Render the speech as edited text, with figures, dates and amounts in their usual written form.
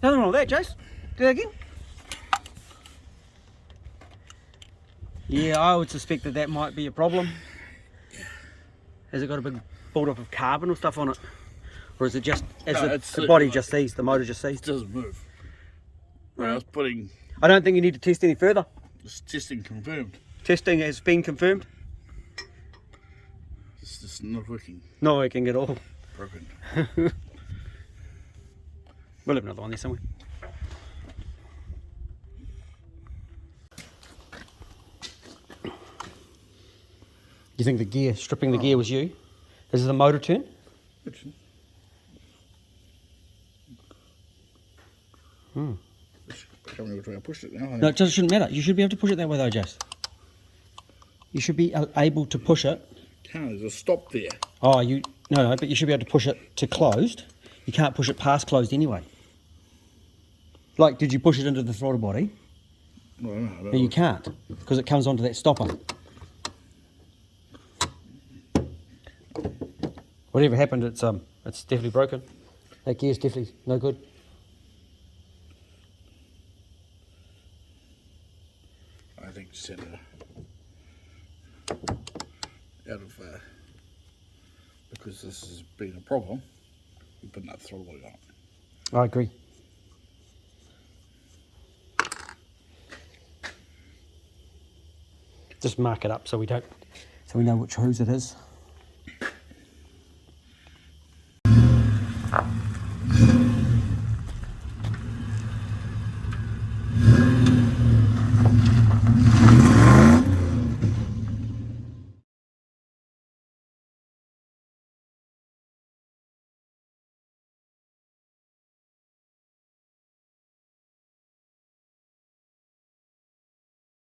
Nothing wrong with that, Jace. Do that again. Yeah, I would suspect that that might be a problem. Has it got a big build-up of carbon or stuff on it? Or is it just, as the body just sees, the motor just sees? It doesn't move. When I was putting... I don't think you need to test any further. It's testing confirmed. Testing has been confirmed. It's just not working. Not working at all. Broken. We'll have another one there somewhere. You think the gear, stripping the gear was you? Is it the motor turn? Tell me which way I pushed it now. No, it shouldn't matter. You should be able to push it that way though, Jess. You should be able to push it. There's a stop there. Oh, no, but you should be able to push it to closed. You can't push it past closed anyway. Like, did you push it into the throttle body? Well, no, No, you can't, because it comes onto that stopper. Whatever happened, it's definitely broken. That gear's definitely no good. I think just had out of because this has been a problem, we put that throttle body on it. I agree. Just mark it up so we know which hose it is.